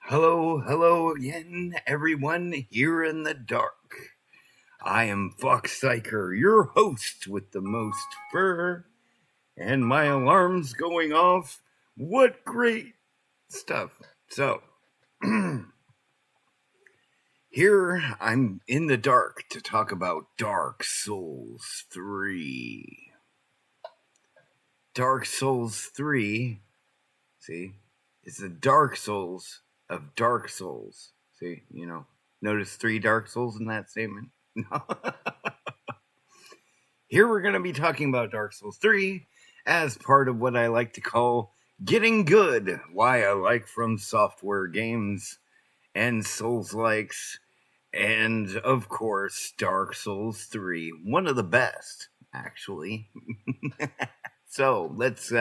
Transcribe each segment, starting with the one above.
Hello again, everyone here in the dark. I am Fox Psycher, your host with the most fur, and my alarm's going off. What great stuff. So, here I'm in the dark to talk about Dark Souls 3. Dark Souls 3, see, it's the Dark Souls of Dark Souls. See, notice 3 Dark Souls in that statement? No. Here we're going to be talking about Dark Souls 3 as part of what I like to call Getting Good, why I like From Software games and Souls-likes, and of course Dark Souls 3, one of the best, actually. So let's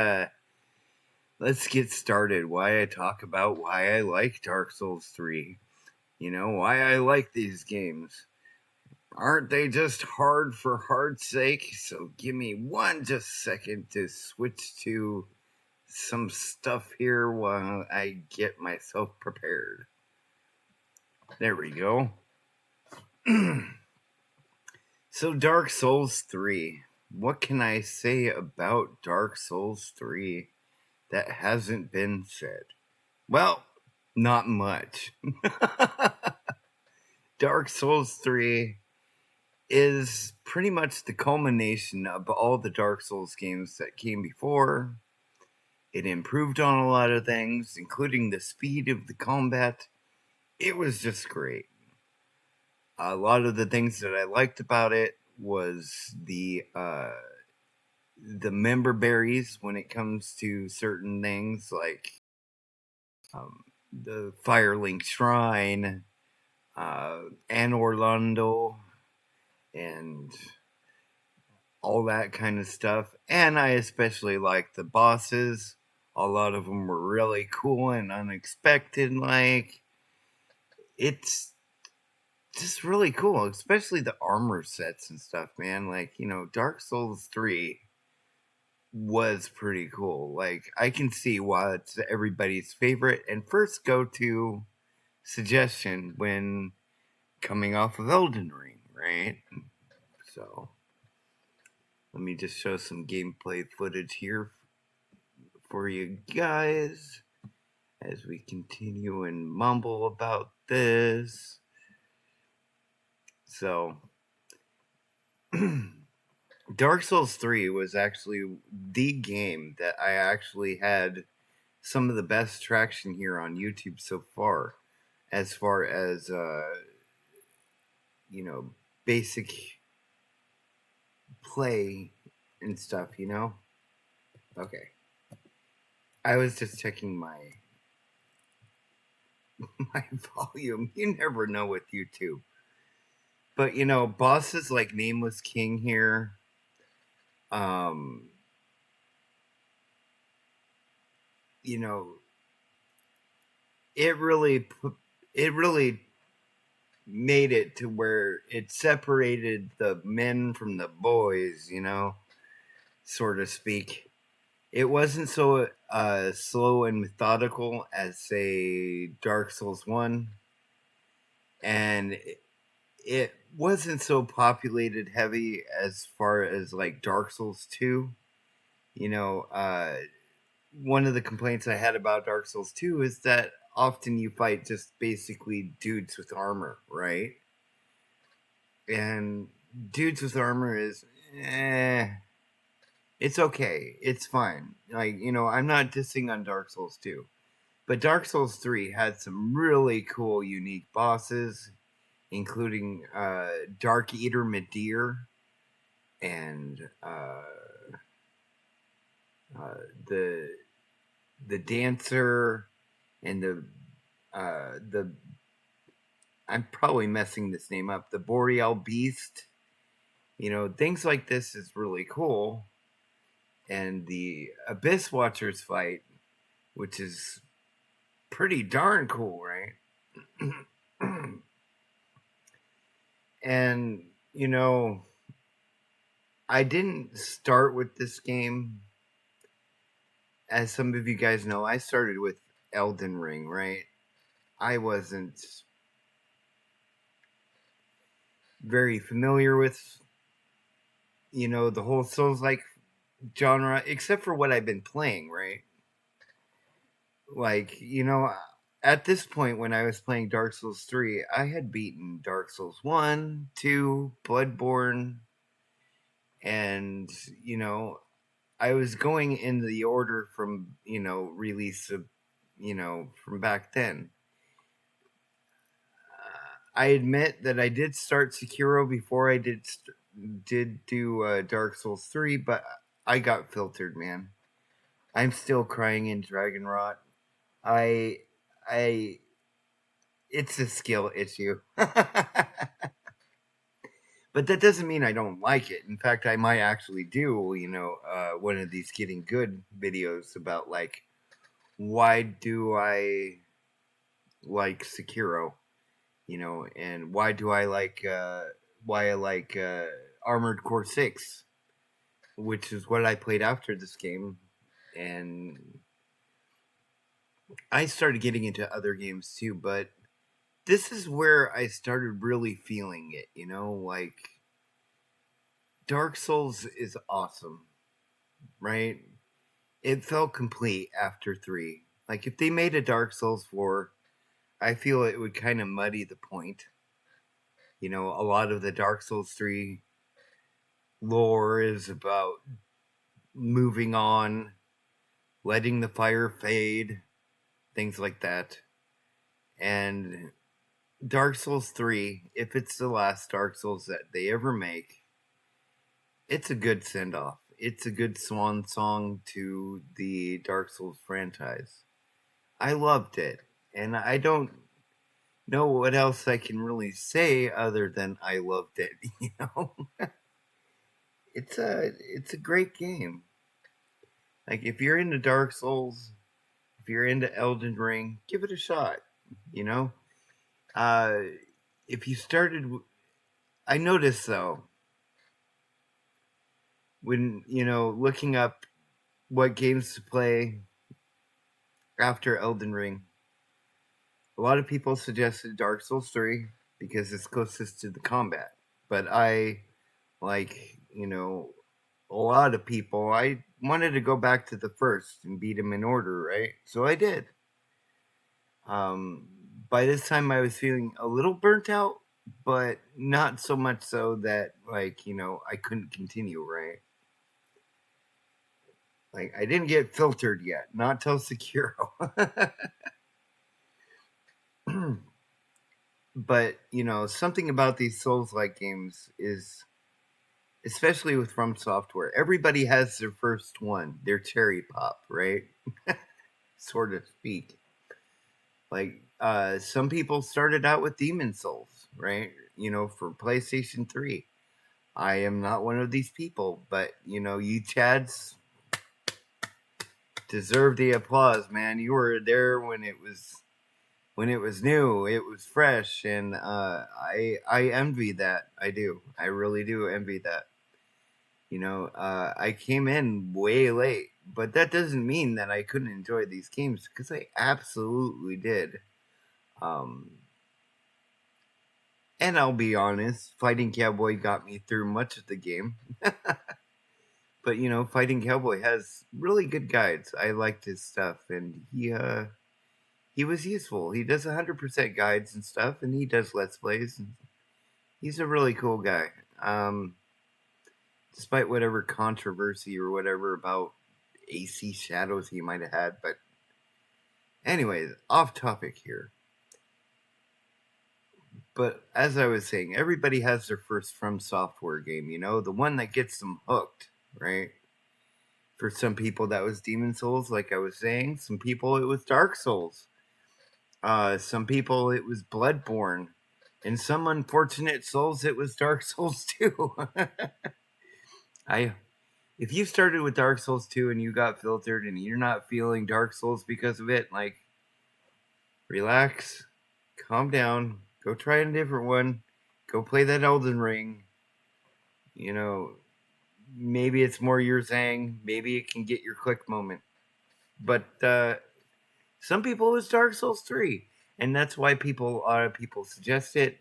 get started. Why I talk about why I like Dark Souls 3. Why I like these games. Aren't they just hard for hard's sake? So give me one just second to switch to some stuff here while I get myself prepared. There we go. So Dark Souls 3. What can I say about Dark Souls 3 that hasn't been said? Well, not much. Dark Souls 3 is pretty much the culmination of all the Dark Souls games that came before. It improved on a lot of things, including the speed of the combat. It was just great. A lot of the things that I liked about it was the member berries when it comes to certain things like the Firelink Shrine, Anne Orlando, and all that kind of stuff. And I especially like the bosses. A lot of them were really cool and unexpected. It's just really cool, especially the armor sets and stuff, man. Dark Souls 3 was pretty cool. I can see why it's everybody's favorite and first go-to suggestion when coming off of Elden Ring, right? So, let me just show some gameplay footage here for you guys as we continue and mumble about this. So, Dark Souls 3 was actually the game that I actually had some of the best traction here on YouTube so far as basic play and stuff, Okay. I was just checking my volume. You never know with YouTube. But bosses like Nameless King here, it really made it to where it separated the men from the boys, so to speak. It wasn't so slow and methodical as, say, Dark Souls 1. And it wasn't so populated heavy as far as, Dark Souls 2. One of the complaints I had about Dark Souls 2 is that often you fight just basically dudes with armor, right? And dudes with armor is, it's okay. It's fine. I'm not dissing on Dark Souls 2. But Dark Souls 3 had some really cool, unique bosses, including Dark Eater Midir and the dancer and the I'm probably messing this name up. The Boreal Beast. Things like this is really cool. And the Abyss Watchers fight, which is pretty darn cool, right? And, I didn't start with this game. As some of you guys know, I started with Elden Ring, right? I wasn't very familiar with, the whole Souls like genre, except for what I've been playing, right? Like, at this point when I was playing Dark Souls 3, I had beaten Dark Souls 1, 2, Bloodborne, and, I was going in the order from, release of, from back then. I admit that I did start Sekiro before I did do Dark Souls 3, but I got filtered, man. I'm still crying in Dragon Rot. I I it's a skill issue. But that doesn't mean I don't like it. In fact, I might actually do, one of these Getting Good videos about like why do I like Sekiro, and why I like Armored Core 6, which is what I played after this game, and I started getting into other games too, but this is where I started really feeling it, like Dark Souls is awesome, right? It felt complete after 3. Like if they made a Dark Souls 4, I feel it would kind of muddy the point. A lot of the Dark Souls 3 lore is about moving on, letting the fire fade, things like that. And Dark Souls 3, if it's the last Dark Souls that they ever make, it's a good send off. It's a good swan song to the Dark Souls franchise. I loved it. And I don't know what else I can really say other than I loved it, It's a great game. Like if you're into Dark Souls, if you're into Elden Ring, give it a shot, you know? Uh if you started I noticed though when, looking up what games to play after Elden Ring, a lot of people suggested Dark Souls 3 because it's closest to the combat. But I, like, a lot of people, I wanted to go back to the first and beat them in order, right? So I did. Um, by this time, I was feeling a little burnt out, but not so much so that, like, I couldn't continue, right? Like, I didn't get filtered yet, not till Sekiro. But, something about these Souls like games is, especially with From Software, everybody has their first one, their cherry pop, right? So to speak. Like some people started out with Demon Souls, right? For PlayStation 3. I am not one of these people, but you Chads deserve the applause, man. You were there when it was new, it was fresh, and I envy that. I do. I really do envy that. I came in way late, but that doesn't mean that I couldn't enjoy these games because I absolutely did. Um, and I'll be honest, Fighting Cowboy got me through much of the game. But Fighting Cowboy has really good guides. I liked his stuff, and he was useful. He does 100% guides and stuff, and he does let's plays. And he's a really cool guy. Despite whatever controversy or whatever about AC Shadows he might have had. But anyways, off topic here. But as I was saying, everybody has their first From Software game, the one that gets them hooked, right? For some people, that was Demon Souls, like I was saying. Some people, it was Dark Souls. Some people, it was Bloodborne. In some unfortunate souls, it was Dark Souls 2. I If you started with Dark Souls 2 and you got filtered and you're not feeling Dark Souls because of it, like, relax, calm down, go try a different one, go play that Elden Ring. Maybe it's more your Zang, maybe it can get your click moment. But some people, it's Dark Souls 3. And that's why a lot of people suggest it,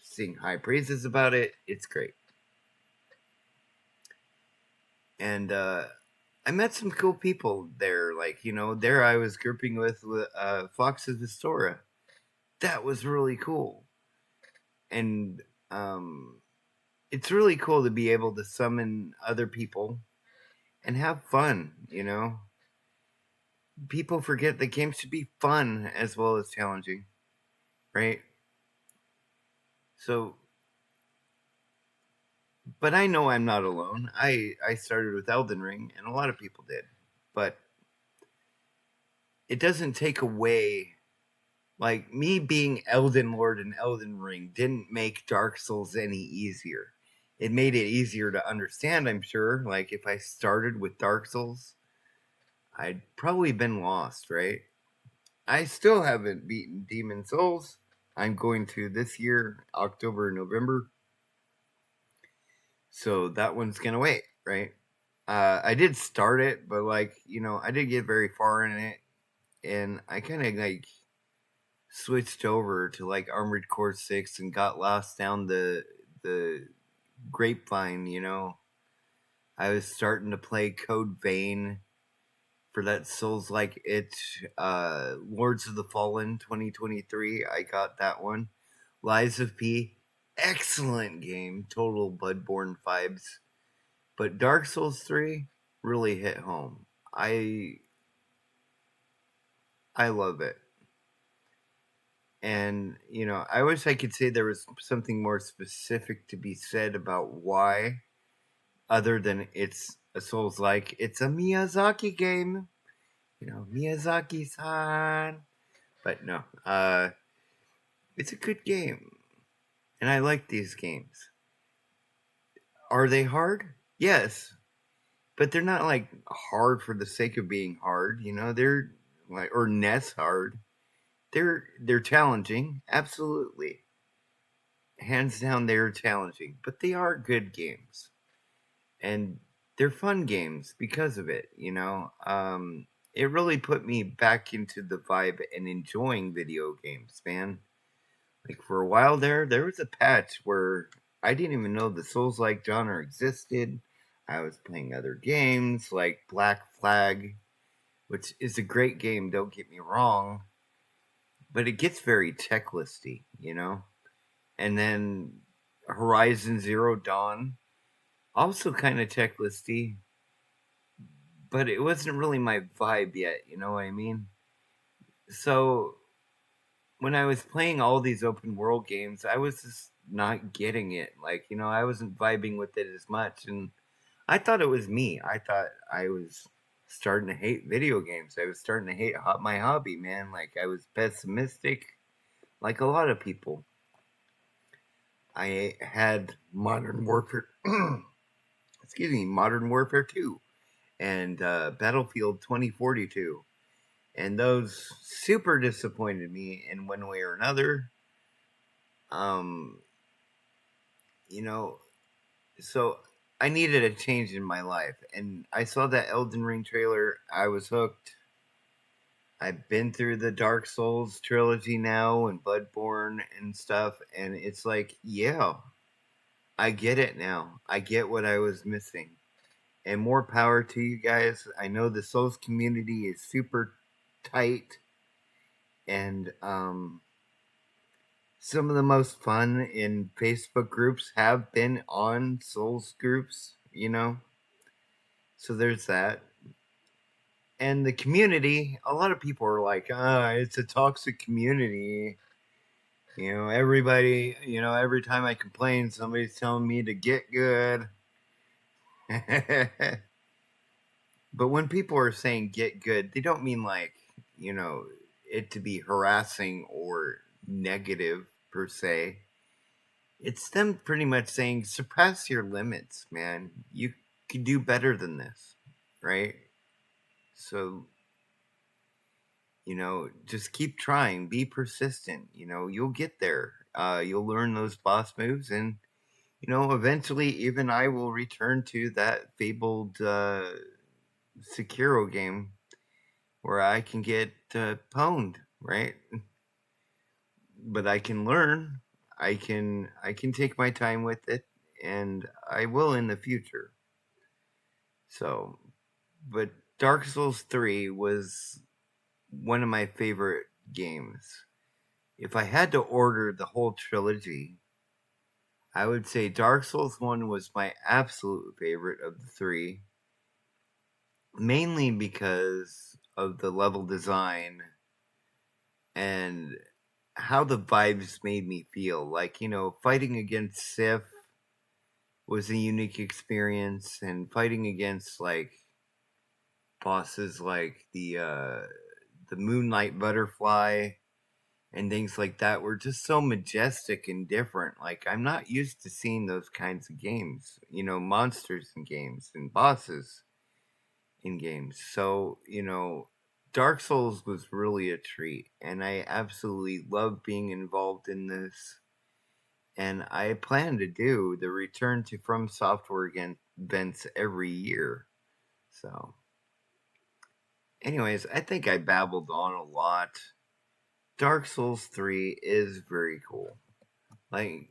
sing high praises about it. It's great. And I met some cool people there. Like, there I was grouping with Fox of Astora. That was really cool. And it's really cool to be able to summon other people and have fun, People forget that games should be fun as well as challenging, right? So, but I know I'm not alone. I started with Elden Ring, and a lot of people did. But it doesn't take away, like, me being Elden Lord and Elden Ring didn't make Dark Souls any easier. It made it easier to understand, I'm sure. Like, if I started with Dark Souls, I'd probably been lost, right? I still haven't beaten Demon Souls. I'm going to this year, October, November. So that one's gonna wait, right? I did start it, but I did get very far in it, and I kind of switched over to Armored Core 6 and got lost down the grapevine. I was starting to play Code Vein for that Souls like Lords of the Fallen 2023. I got that one. Lies of P, excellent game, total Bloodborne vibes. But Dark Souls 3 really hit home. I love it. And, I wish I could say there was something more specific to be said about why, other than it's a Souls like. It's a Miyazaki game. Miyazaki san. But no, it's a good game. And I like these games. Are they hard? Yes. But they're not hard for the sake of being hard, they're or Ness hard. They're challenging, absolutely. Hands down they're challenging, but they are good games. And they're fun games because of it, it really put me back into the vibe and enjoying video games, man. Like for a while there was a patch where I didn't even know the Souls like genre existed. I was playing other games like Black Flag, which is a great game, don't get me wrong, but it gets very checklisty, And then Horizon Zero Dawn, also kind of checklisty, but it wasn't really my vibe yet, you know what I mean? So when I was playing all these open world games, I was just not getting it. I wasn't vibing with it as much. And I thought it was me. I thought I was starting to hate video games. I was starting to hate my hobby, man. I was pessimistic, like a lot of people. I had Modern Warfare, excuse me, Modern Warfare 2 and Battlefield 2042. And those super disappointed me in one way or another. Um, so I needed a change in my life, and I saw that Elden Ring trailer. I was hooked. I've been through the Dark Souls trilogy now and Bloodborne and stuff, and it's yeah, I get it now. I get what I was missing. And more power to you guys. I know the Souls community is super tight, and some of the most fun in Facebook groups have been on Souls groups, So there's that. And the community, a lot of people are like, it's a toxic community. Everybody, every time I complain, somebody's telling me to get good. But when people are saying get good, they don't mean it to be harassing or negative per se. It's them pretty much saying surpass your limits, man. You can do better than this, right? So, just keep trying, be persistent. You'll get there. You'll learn those boss moves, and eventually, even I will return to that fabled Sekiro game where I can get pwned, right? but I can learn. I can take my time with it, and I will in the future. So, but Dark Souls 3 was one of my favorite games. If I had to order the whole trilogy, I would say Dark Souls 1 was my absolute favorite of the three, mainly because of the level design and how the vibes made me feel. Like, fighting against Sif was a unique experience, and fighting against like bosses like the Moonlight Butterfly and things like that were just so majestic and different. Like, I'm not used to seeing those kinds of games, monsters in games and bosses in games. So, Dark Souls was really a treat, and I absolutely love being involved in this. And I plan to do the Return to From Software events every year. So, anyways, I think I babbled on a lot. Dark Souls 3 is very cool. Like,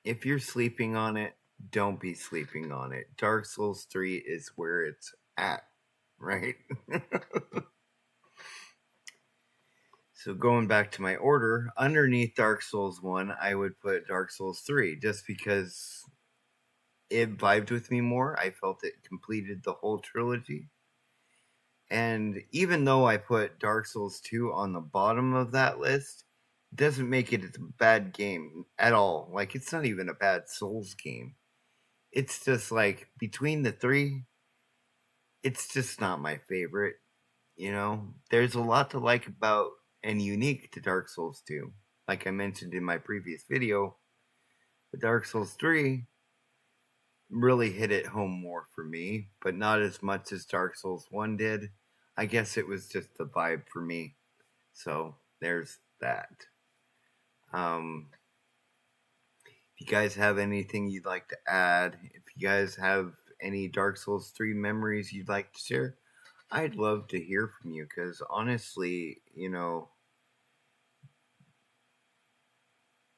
if you're sleeping on it, don't be sleeping on it. Dark Souls 3 is where it's at, right? So going back to my order, underneath Dark Souls 1, I would put Dark Souls 3 just because it vibed with me more. I felt it completed the whole trilogy. And even though I put Dark Souls 2 on the bottom of that list, doesn't make it a bad game at all. Like, it's not even a bad Souls game. It's just like between the three, it's just not my favorite. There's a lot to like about and unique to Dark Souls 2. Like I mentioned in my previous video, but Dark Souls 3 really hit it home more for me, but not as much as Dark Souls 1 did. I guess it was just the vibe for me. So there's that. If you guys have anything you'd like to add, if you guys have any Dark Souls 3 memories you'd like to share, I'd love to hear from you because honestly,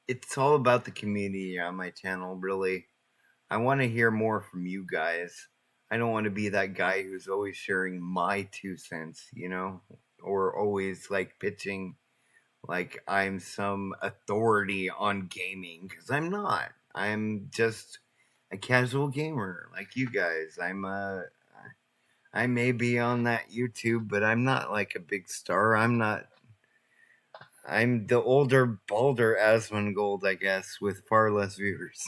it's all about the community on my channel, really. I want to hear more from you guys. I don't want to be that guy who's always sharing my 2 cents, or always like pitching like I'm some authority on gaming because I'm not. I'm just a casual gamer like you guys. I may be on that YouTube, but I'm not like a big star. I'm the older, balder Asmongold, I guess, with far less viewers.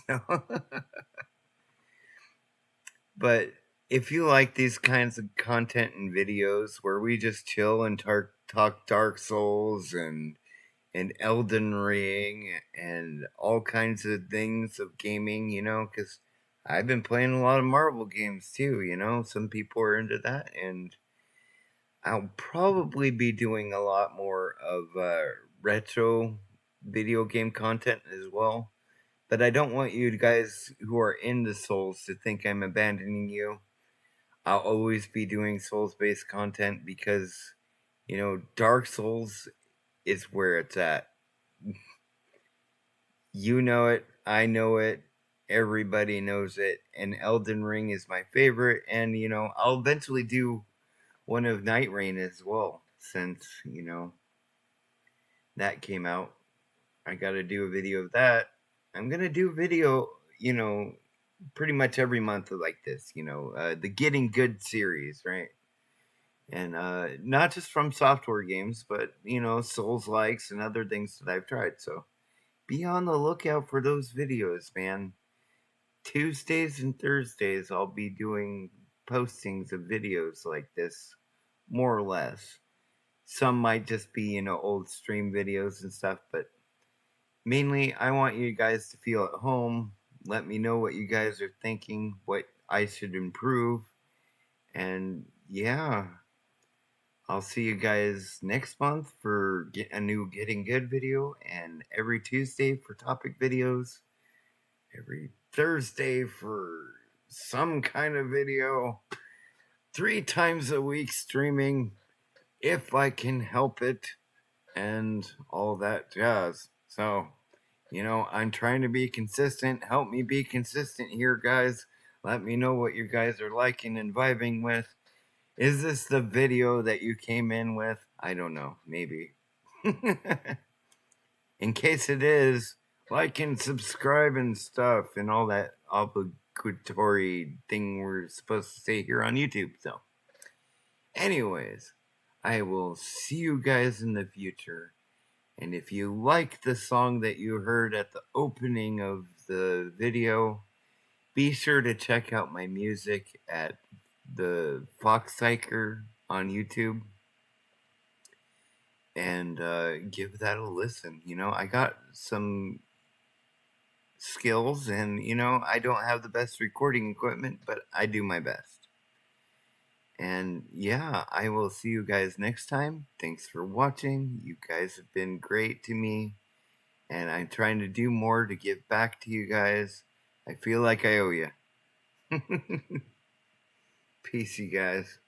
But if you like these kinds of content and videos where we just chill and talk Dark Souls and Elden Ring and all kinds of things of gaming, because I've been playing a lot of Marvel games too, some people are into that, and I'll probably be doing a lot more of retro video game content as well. But I don't want you guys who are into Souls to think I'm abandoning you. I'll always be doing Souls based content because, Dark Souls is where it's at. You know it, I know it, everybody knows it, and Elden Ring is my favorite. And, I'll eventually do one of Night Rain as well, since, that came out. I got to do a video of that. I'm going to do a video, pretty much every month like this, the Getting Good series, right? And not just from software games, but, Souls likes and other things that I've tried. So be on the lookout for those videos, man. Tuesdays and Thursdays, I'll be doing postings of videos like this, more or less. Some might just be, old stream videos and stuff, but mainly I want you guys to feel at home. Let me know what you guys are thinking, what I should improve. And yeah, I'll see you guys next month for a new Getting Good video, and every Tuesday for topic videos, every Thursday for some kind of video, 3 times a week streaming if I can help it. and all that jazz. So, I'm trying to be consistent. Help me be consistent here, guys. Let me know what you guys are liking and vibing with. Is this the video that you came in with? I don't know. Maybe. In case it is, like and subscribe and stuff and all that obligatory thing we're supposed to say here on YouTube. So, anyways, I will see you guys in the future. And if you like the song that you heard at the opening of the video, be sure to check out my music at the Fox Psycher on YouTube and give that a listen. I got some skills and, I don't have the best recording equipment, but I do my best. And yeah, I will see you guys next time. Thanks for watching. You guys have been great to me. And I'm trying to do more to give back to you guys. I feel like I owe you. Peace, you guys.